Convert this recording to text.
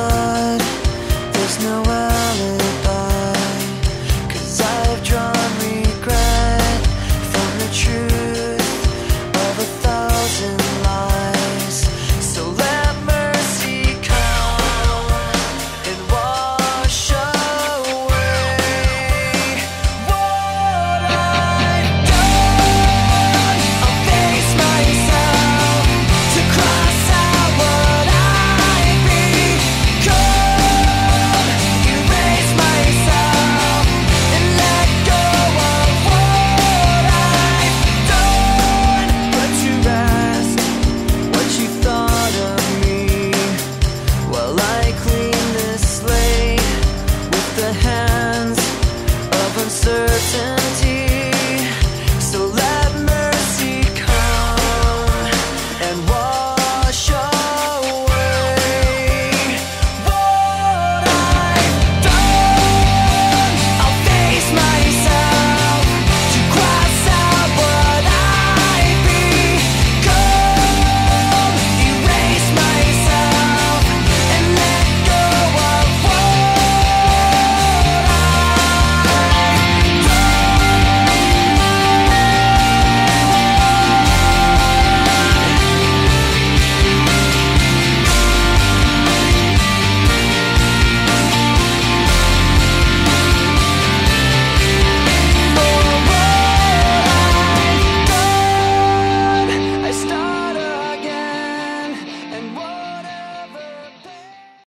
but there's no alibi, 'cause I've drawn regret from the truth of 1,000 lies. So let mercy come and wash away what I've done. I'll face myself to cross out what I've become, erase myself and let go of what I've done. Put to rest what you thought of me while I clean